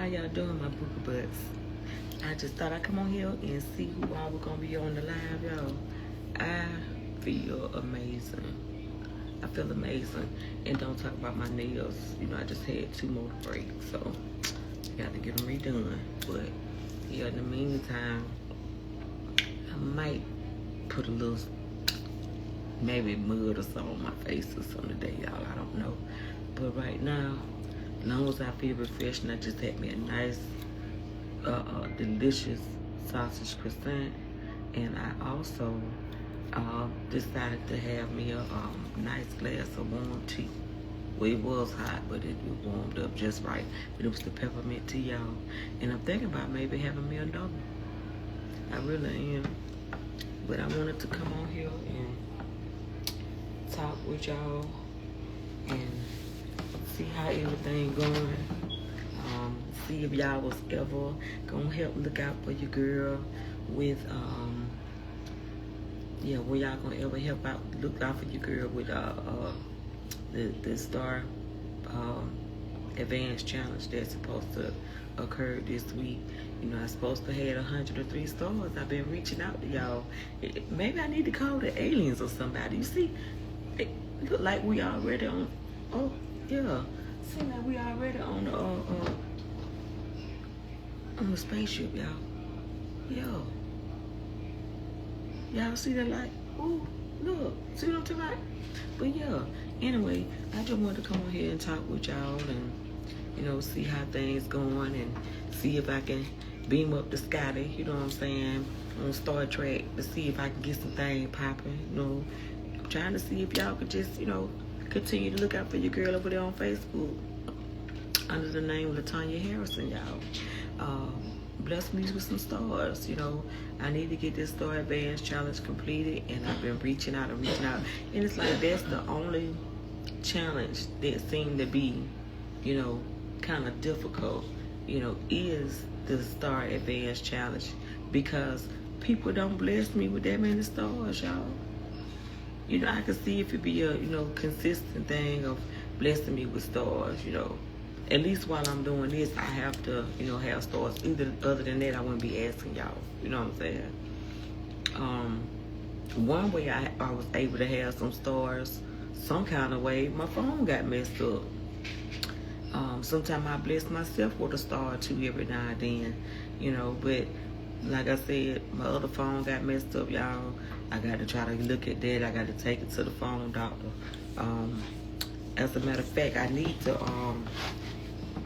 y'all doing, my booker butts? I just thought I'd come on here and see who all was gonna be on the live, y'all. I feel amazing. I feel amazing. And don't talk about my nails. You know, I just had 2 more to break, so I got to get them redone. But yeah, in the meantime, I might put a little, maybe mud or something on my face or something today, y'all. I don't know. But right now, as long as I feel refreshed, I just had me a nice, delicious sausage croissant. And I also decided to have me a nice glass of warm tea. Well, it was hot, but it warmed up just right. But it was the peppermint tea, y'all. And I'm thinking about maybe having me a double. I really am. But I wanted to come on here and talk with y'all and see how everything going. See if y'all was ever gonna help look out for your girl with were y'all gonna ever help out look out for your girl with the Star Advance Challenge that's supposed to occur this week. You know, I'm supposed to have 103 stars. I've been reaching out to y'all. Maybe I need to call the aliens or somebody. You see, it look like we already on. Oh yeah, seems like we already on the spaceship, y'all. Yo, y'all see that light? Ooh, look, see what I'm talking about? But yeah, anyway, I just wanted to come on here and talk with y'all and, you know, see how things going and see if I can beam up the Scotty, you know what I'm saying, on Star Trek to see if I can get some things popping, you know. I'm trying to see if y'all could just, you know, continue to look out for your girl over there on Facebook under the name of LaTanya Harrison, y'all. Bless me with some stars, you know. I need to get this Star Advance Challenge completed, and I've been reaching out. And it's like that's the only challenge that seemed to be, you know, kind of difficult, you know, is the Star Advance Challenge, because people don't bless me with that many stars, y'all. You know, I can see if it be a, you know, consistent thing of blessing me with stars, you know. At least while I'm doing this, I have to, you know, have stars. Other than that, I wouldn't be asking y'all. You know what I'm saying? One way I was able to have some stars, some kind of way, my phone got messed up. Sometimes I bless myself with a star or two every now and then, you know. But like I said, my other phone got messed up, y'all. I got to try to look at that. I got to take it to the phone doctor. As a matter of fact, I need to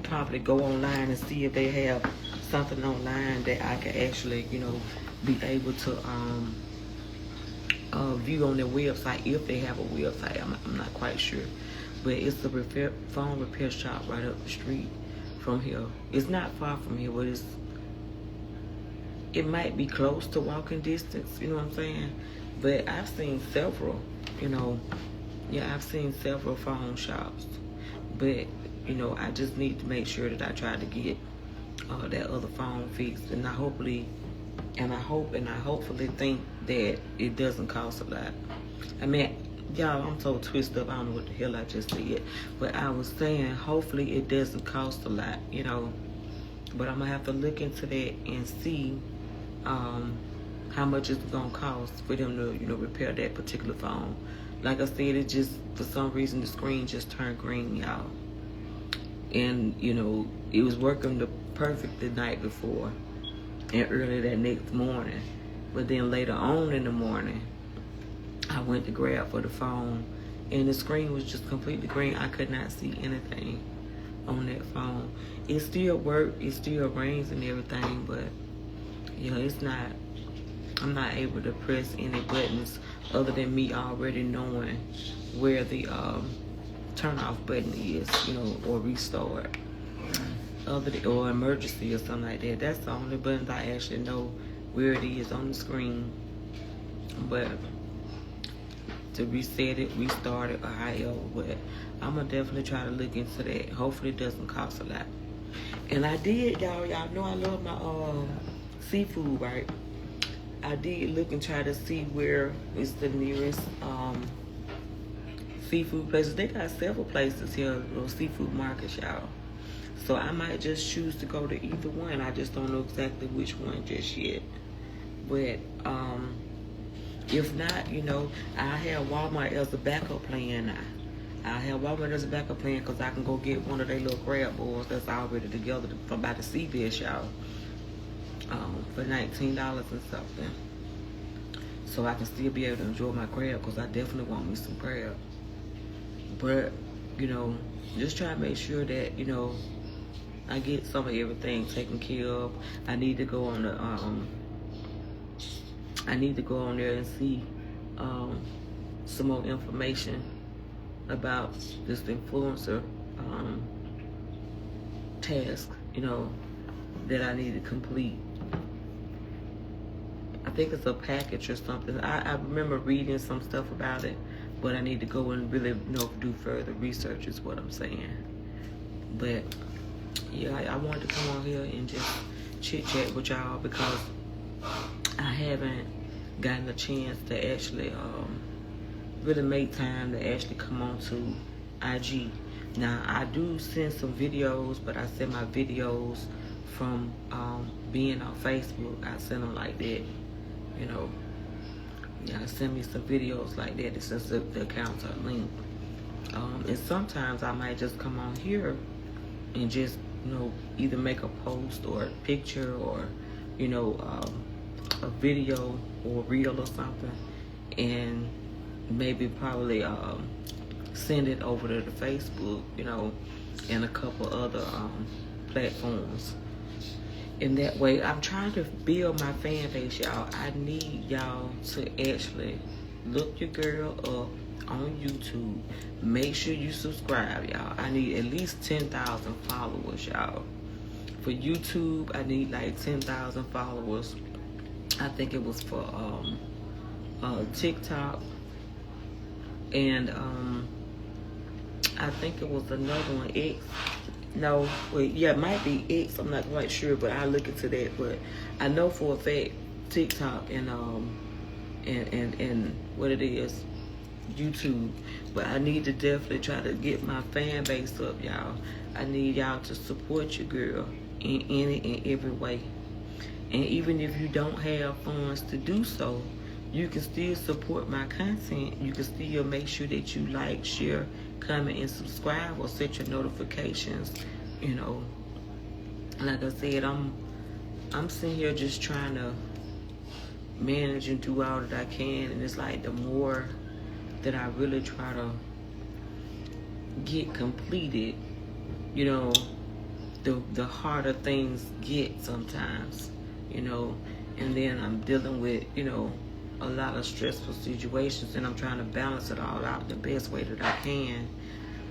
probably go online and see if they have something online that I can actually, you know, be able to view on their website, if they have a website. I'm not quite sure, but it's a phone repair shop right up the street from here. It's not far from here, but it might be close to walking distance, you know what I'm saying? But I've seen several, you know. Yeah, I've seen several phone shops, but you know, I just need to make sure that I try to get that other phone fixed, and I hopefully think that it doesn't cost a lot. I mean, y'all, I'm so twisted up. I don't know what the hell I just said, but I was saying hopefully it doesn't cost a lot, you know. But I'm gonna have to look into that and see how much it's gonna cost for them to, you know, repair that particular phone. Like I said, it just, for some reason, the screen just turned green, y'all. And, you know, it was working perfect the night before and early that next morning. But then later on in the morning, I went to grab for the phone, and the screen was just completely green. I could not see anything on that phone. It still worked. It still rings and everything, but, you know, it's not, I'm not able to press any buttons other than me already knowing where the turn off button is, you know, or restart, or emergency or something like that. That's the only buttons I actually know where it is on the screen. But to reset it, restart it, or however, but I'm gonna definitely try to look into that. Hopefully it doesn't cost a lot. And I did, y'all know I love my seafood, right? I did look and try to see where is the nearest seafood places. They got several places here, little seafood markets, y'all. So I might just choose to go to either one. I just don't know exactly which one just yet. But if not, I have Walmart as a backup plan now. I have Walmart as a backup plan because I can go get one of their little crab balls that's already together from by the CVS, y'all, for $19 and something. So I can still be able to enjoy my crab because I definitely want me some crab. But, just try to make sure that, I get some of everything taken care of. I need to go on there and see some more information about this influencer task, that I need to complete. I think it's a package or something. I remember reading some stuff about it, but I need to go and really do further research is what I'm saying. But yeah, I wanted to come on here and just chit chat with y'all because I haven't gotten a chance to actually really make time to actually come on to IG. Now I do send some videos, but I send my videos from being on Facebook. I send them like that, Yeah, send me some videos like that since the accounts are linked. And sometimes I might just come on here and just, either make a post or a picture or, a video or reel or something, and maybe probably send it over to the Facebook, and a couple other platforms. And that way, I'm trying to build my fan base, y'all. I need y'all to actually look your girl up on YouTube. Make sure you subscribe, y'all. I need at least 10,000 followers, y'all. For YouTube, I need like 10,000 followers. I think it was for TikTok. And I think it was another one, X. No, wait, yeah, it might be X. I'm not quite sure, but I'll look into that. But I know for a fact TikTok and what it is, YouTube. But I need to definitely try to get my fan base up, y'all. I need y'all to support your girl in any and every way. And even if you don't have funds to do so, you can still support my content. You can still make sure that you like, share, comment, and subscribe, or set your notifications. Like I said, I'm sitting here just trying to manage and do all that I can, and it's like the more that I really try to get completed, the harder things get sometimes, and then I'm dealing with, a lot of stressful situations, and I'm trying to balance it all out the best way that I can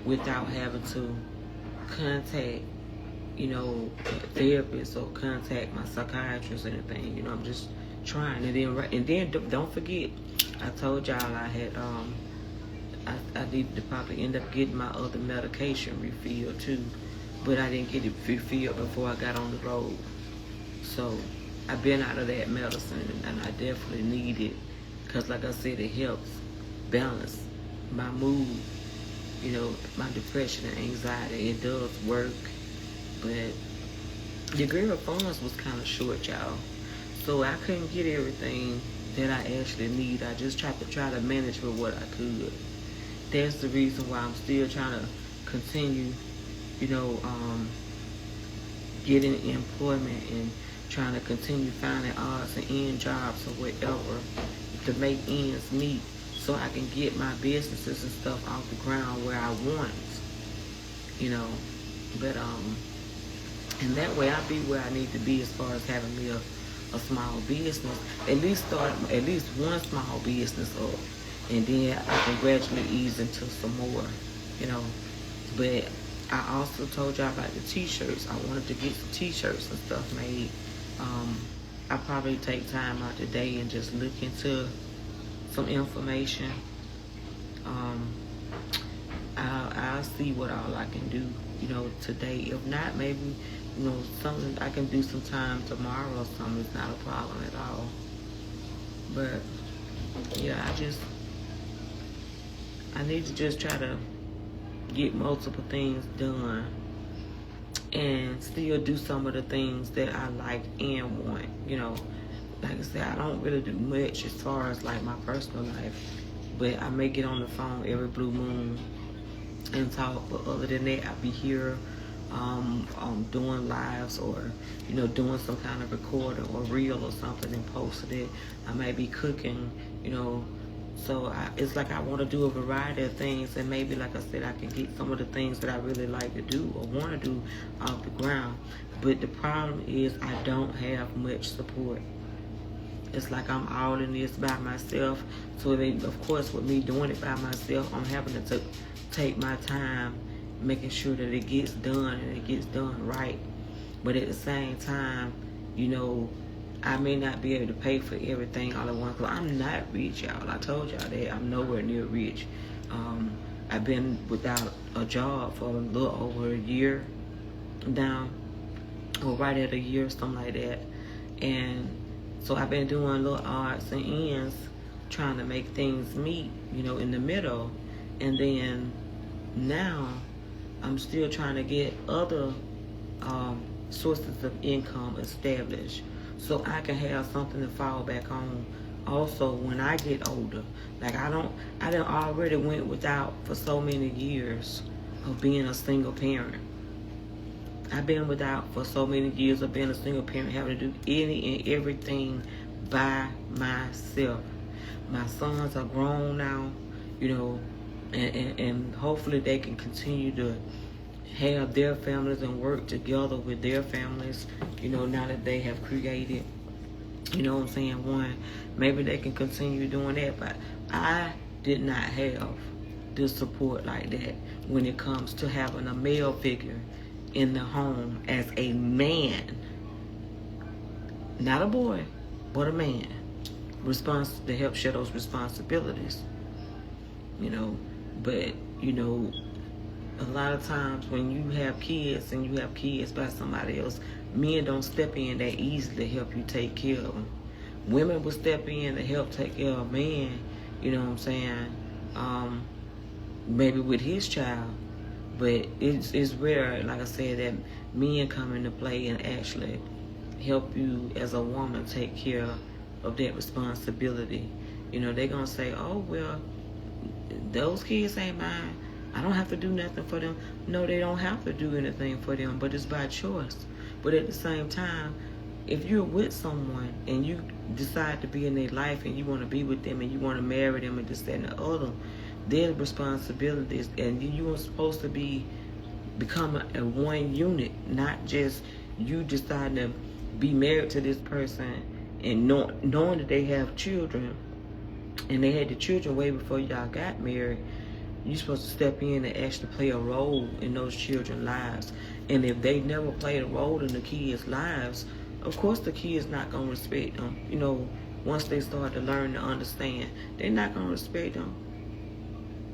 without having to contact, a therapist or contact my psychiatrist or anything. I'm just trying. And then don't forget, I told y'all I had I needed to probably end up getting my other medication refilled too, but I didn't get it refilled before I got on the road. So I've been out of that medicine, and I definitely need it because, like I said, it helps balance my mood, my depression and anxiety. It does work, but the girl funds was kind of short, y'all. So I couldn't get everything that I actually need. I just tried to manage with what I could. That's the reason why I'm still trying to continue, getting employment and trying to continue finding odds and end jobs or whatever to make ends meet so I can get my businesses and stuff off the ground where I want, but and that way I'll be where I need to be as far as having me a small business, at least start at least one small business up, and then I can gradually ease into some more, but I also told y'all about the t-shirts. I wanted to get some t-shirts and stuff made. I'll probably take time out today and just look into some information. I'll see what all I can do, today. If not, maybe, something I can do sometime tomorrow or something. It's not a problem at all. But, yeah, I need to just try to get multiple things done and still do some of the things that I like and want. You know, like I said, I don't really do much as far as like my personal life, but I may get on the phone every blue moon and talk. But other than that, I'll be here doing lives, or you know, doing some kind of recording or reel or something and posting it. I may be cooking, you know. So it's like I want to do a variety of things, and maybe, like I said, I can get some of the things that I really like to do or want to do off the ground. But the problem is I don't have much support. It's like I'm all in this by myself. So of course, with me doing it by myself, I'm having to take my time, making sure that it gets done and it gets done right. But at the same time, you know, I may not be able to pay for everything all at once. Cause I'm not rich, y'all. I told y'all that. I'm nowhere near rich. I've been without a job for a little over a year now, or right at a year, something like that. And so I've been doing little odds and ends, trying to make things meet, you know, in the middle. And then now I'm still trying to get other sources of income established, so I can have something to fall back on also when I get older. Like I done already went without for so many years of being a single parent. I've been without for so many years of being a single parent, having to do any and everything by myself. My sons are grown now, you know, and hopefully they can continue to have their families and work together with their families, you know, now that they have created, you know what I'm saying, one. Maybe they can continue doing that, but I did not have the support like that when it comes to having a male figure in the home as a man. Not a boy, but a man. To help share those responsibilities, you know. But, you know, a lot of times when you have kids and you have kids by somebody else, men don't step in that easily to help you take care of them. Women will step in to help take care of a man, you know what I'm saying, maybe with his child. But it's rare, like I said, that men come into play and actually help you as a woman take care of that responsibility. You know, they're going to say, oh, well, those kids ain't mine. I don't have to do nothing for them. No, they don't have to do anything for them, but it's by choice. But at the same time, if you're with someone and you decide to be in their life and you want to be with them and you want to marry them and this, that, and the other, their responsibilities, and you are supposed to become a one unit, not just you deciding to be married to this person and knowing that they have children and they had the children way before y'all got married. You're supposed to step in and actually play a role in those children's lives. And if they never played a role in the kids' lives, of course the kids not going to respect them. You know, once they start to learn to understand, they're not going to respect them.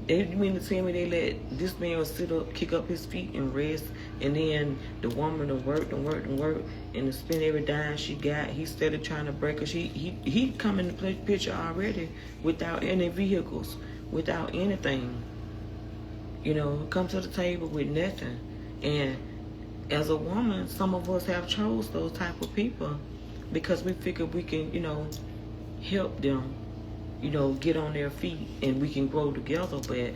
You mean to tell me they let this man sit up, kick up his feet and rest, and then the woman to work, and to spend every dime she got, he started trying to break her. He come in the picture already without any vehicles, without anything. You know, come to the table with nothing. And as a woman, some of us have chose those type of people because we figure we can, you know, help them, you know, get on their feet and we can grow together. But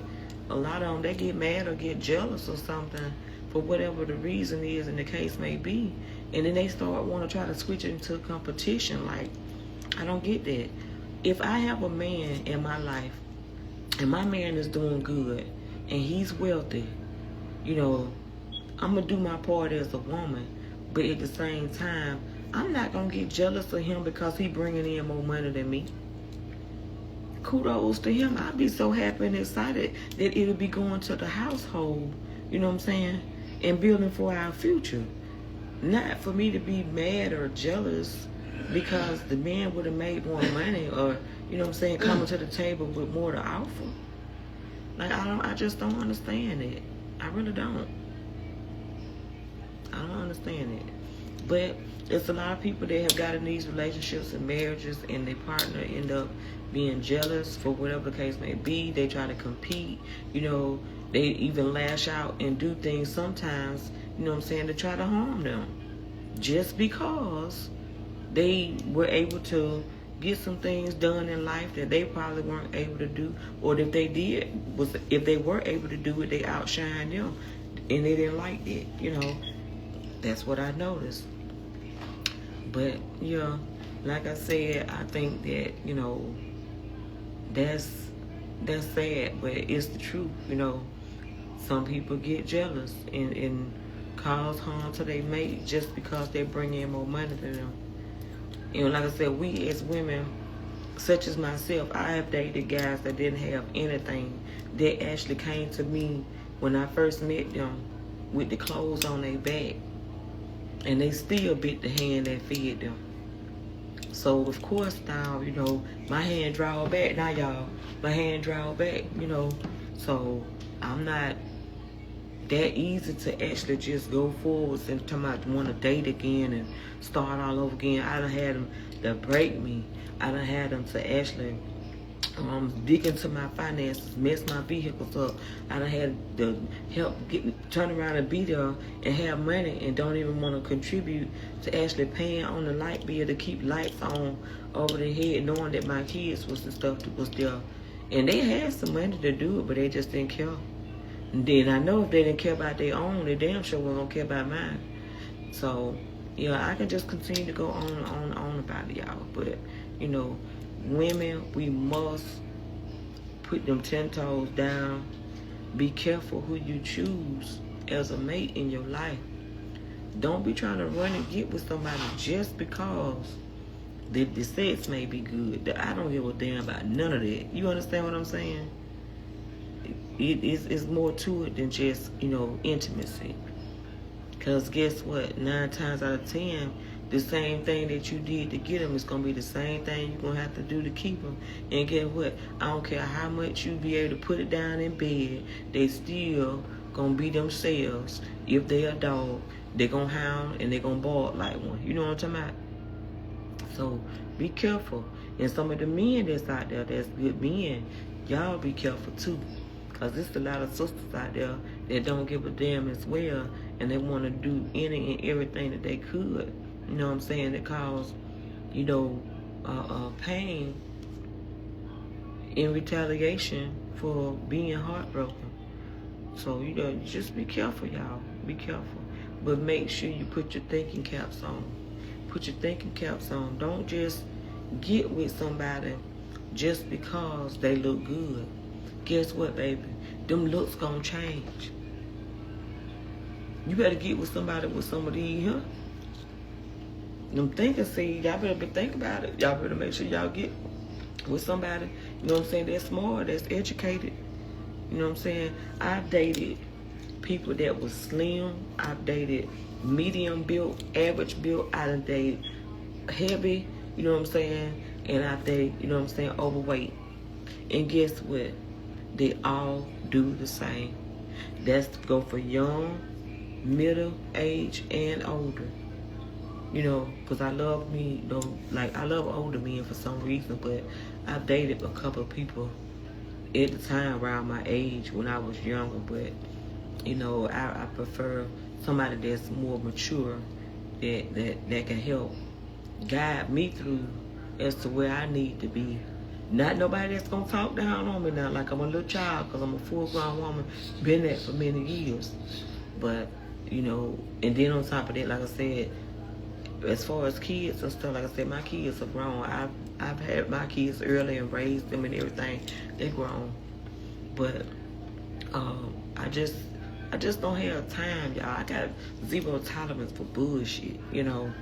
a lot of them, they get mad or get jealous or something for whatever the reason is and the case may be. And then they start want to try to switch it into competition. Like, I don't get that. If I have a man in my life and my man is doing good and he's wealthy, you know, I'm going to do my part as a woman. But at the same time, I'm not going to get jealous of him because he bringing in more money than me. Kudos to him. I'd be so happy and excited that it'll be going to the household, you know what I'm saying, and building for our future. Not for me to be mad or jealous because the man would have made more money or, you know what I'm saying, coming to the table with more to offer. Like, I just don't understand it. I really don't. I don't understand it. But it's a lot of people that have got in these relationships and marriages and their partner end up being jealous for whatever the case may be. They try to compete. You know, they even lash out and do things sometimes you know what I'm saying, to try to harm them. Just because they were able to get some things done in life that they probably weren't able to do, or if they were able to do it, they outshined them, and they didn't like it. You know, that's what I noticed. But yeah, like I said, I think that, you know, that's sad, but it's the truth. You know, some people get jealous and cause harm to their mate just because they bring in more money to them. You know, like I said, we as women, such as myself, I have dated guys that didn't have anything. They actually came to me when I first met them with the clothes on their back, and they still bit the hand that fed them. So of course now, you know, my hand draw back. Now y'all, my hand draw back, you know. So I'm not that easy to actually just go forward and talking about want to date again and start all over again. I done had them to break me. I done had them to actually dig into my finances, mess my vehicles up. I done had to help turn around and be there and have money and don't even want to contribute to actually paying on the light bill to keep lights on over their head, knowing that my kids was the stuff that was there. And they had some money to do it, but they just didn't care. And then I know if they didn't care about their own, they damn sure weren't gonna care about mine. So yeah, I can just continue to go on and on about it, y'all. But you know, women, we must put them 10 toes down. Be careful who you choose as a mate in your life. Don't be trying to run and get with somebody just because the sex may be good. I don't give a damn about none of that. You understand what I'm saying? It's more to it than just, you know, intimacy. Because guess what? 9 times out of 10, the same thing that you did to get them is going to be the same thing you're going to have to do to keep them. And guess what? I don't care how much you be able to put it down in bed, they still going to be themselves. If they a dog, they going to hound and they going to bark like one. You know what I'm talking about? So be careful. And some of the men that's out there that's good men, y'all be careful too. Because there's a lot of sisters out there that don't give a damn as well, and they want to do any and everything that they could, you know what I'm saying, that cause, you know, pain in retaliation for being heartbroken. So, you know, just be careful, y'all. Be careful. But make sure you put your thinking caps on. Put your thinking caps on. Don't just get with somebody just because they look good. Guess what, baby? Them looks gonna change. You better get with somebody with some of these, huh? Them thinking seeds, y'all better think about it. Y'all better make sure y'all get with somebody, you know what I'm saying, that's smart, that's educated. You know what I'm saying? I've dated people that was slim. I've dated medium built, average built. I done dated heavy, you know what I'm saying? And I've dated, you know what I'm saying, overweight. And guess what? They all do the same. That's to go for young, middle age, and older. You know, because I love me, you know, like I love older men for some reason, but I've dated a couple of people at the time around my age when I was younger, but you know, I prefer somebody that's more mature that can help guide me through as to where I need to be. Not nobody that's gonna talk down on me now like I'm a little child, because I'm a full-grown woman, been that for many years. But you know, and then on top of that, like I said, as far as kids and stuff, like I said, my kids are grown. I've had my kids early and raised them and everything. They're grown, but I just don't have time, y'all. I got zero tolerance for bullshit, you know.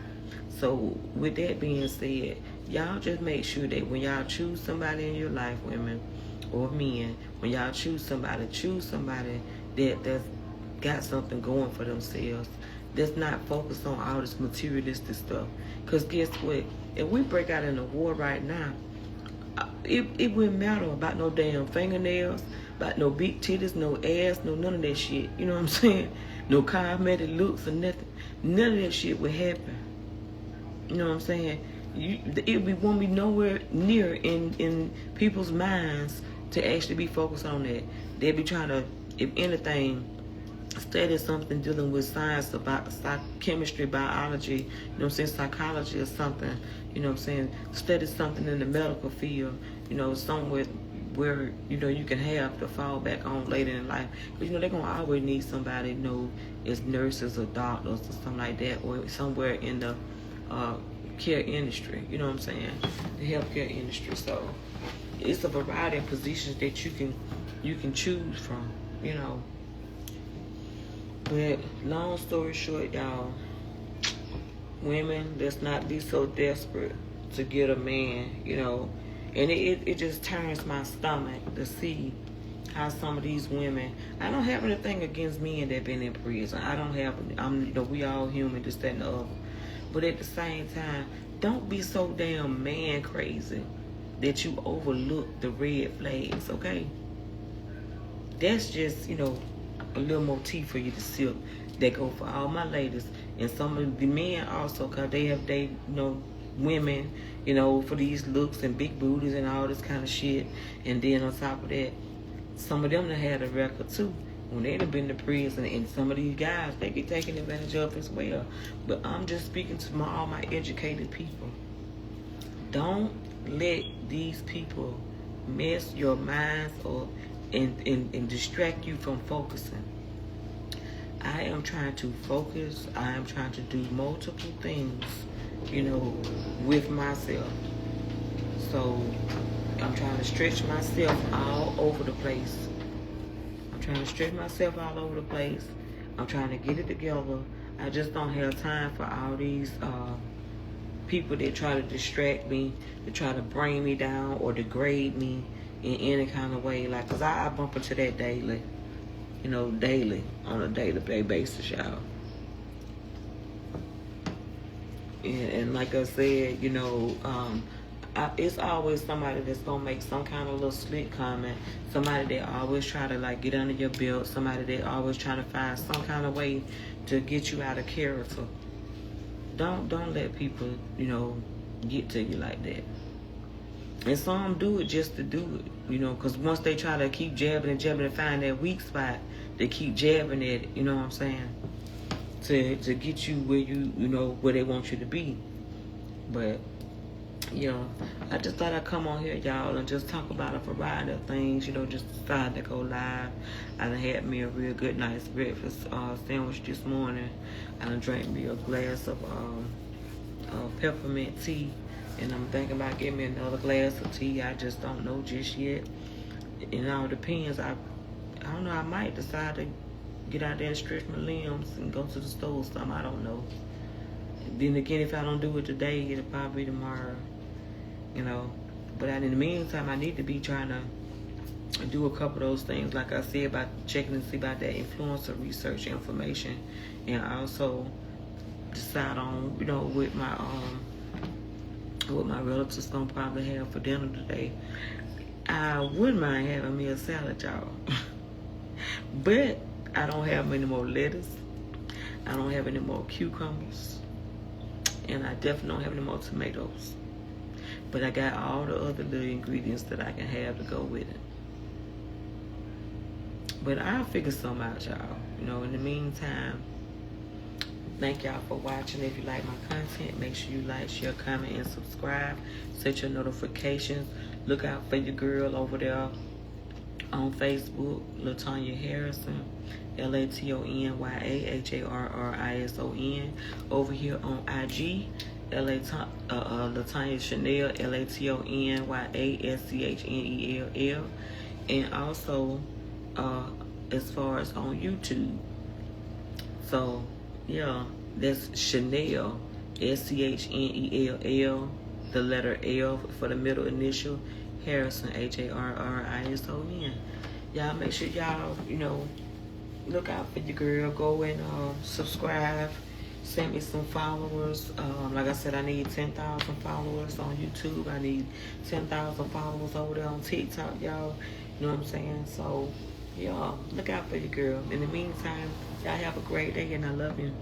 So with that being said, y'all just make sure that when y'all choose somebody in your life, women or men, when y'all choose somebody that's got something going for themselves, that's not focused on all this materialistic stuff. Because guess what? If we break out in a war right now, it wouldn't matter about no damn fingernails, about no big titties, no ass, no none of that shit. You know what I'm saying? No cosmetic looks or nothing. None of that shit would happen. You know what I'm saying? It won't be nowhere near in people's minds to actually be focused on that. They'll be trying to, if anything, study something dealing with science about chemistry, biology, you know what I'm saying, psychology or something, you know what I'm saying, study something in the medical field, you know, somewhere where, you know, you can have to fall back on later in life. Because, you know, they're going to always need somebody, you know, as nurses or doctors or something like that, or somewhere in the care industry, you know what I'm saying, the healthcare industry. So it's a variety of positions that you can choose from, you know. But long story short, y'all, women, let's not be so desperate to get a man, you know. And it just turns my stomach to see how some of these women, I don't have anything against men that been in prison. You know, we all human, this, that, and the other. But at the same time, don't be so damn man crazy that you overlook the red flags, okay? That's just, you know, a little motif for you to sip that go for all my ladies and some of the men also, because they you know, women, you know, for these looks and big booties and all this kind of shit. And then on top of that, some of them that had a record too when they done been to prison, and some of these guys they get taken advantage of as well. But I'm just speaking to all my educated people. Don't let these people mess your minds or and distract you from focusing. I am trying to focus. I am trying to do multiple things, you know, with myself. So I'm trying to stretch myself all over the place. I'm trying to stretch myself all over the place. I'm trying to get it together. I just don't have time for all these people that try to distract me, to try to bring me down or degrade me in any kind of way. Like, cause I bump into that daily, you know, daily, on a day-to-day basis, y'all. And like I said, you know, it's always somebody that's gonna make some kind of little slick comment. Somebody that always try to like get under your belt. Somebody that always trying to find some kind of way to get you out of character. Don't let people, you know, get to you like that. And some do it just to do it, you know, because once they try to keep jabbing and find that weak spot, they keep jabbing at it, you know what I'm saying, to get you where you know, where they want you to be. But, you know, I just thought I'd come on here, y'all, and just talk about a variety of things, you know, just decided to go live. I done had me a real good nice breakfast sandwich this morning. I done drank me a glass of peppermint tea. And I'm thinking about getting me another glass of tea. I just don't know just yet. It all depends. I don't know. I might decide to get out there and stretch my limbs and go to the store or something. I don't know. Then again, if I don't do it today, it'll probably be tomorrow. You know. But in the meantime, I need to be trying to do a couple of those things. Like I said, about checking to see about that influencer research information. And also decide on, you know, with my what my relatives gonna probably have for dinner today. I wouldn't mind having me a salad, y'all. But I don't have any more lettuce. I don't have any more cucumbers. And I definitely don't have any more tomatoes. But I got all the other little ingredients that I can have to go with it. But I'll figure something out, y'all. You know, in the meantime, thank y'all for watching. If you like my content, make sure you like, share, comment, and subscribe. Set your notifications. Look out for your girl over there on Facebook, Latanya Harrison, LATONYAHARRISON. Over here on IG, Latanya Chanel, LATONYASCHNELL. And also, as far as on YouTube. So, yeah, that's Chanel, SCHNELL, the letter L for the middle initial, Harrison, HARRISON. Y'all make sure y'all, you know, look out for your girl. Go and subscribe. Send me some followers. Like I said, I need 10,000 followers on YouTube. I need 10,000 followers over there on TikTok, y'all. You know what I'm saying? So, y'all, look out for your girl. In the meantime, y'all have a great day, and I love you.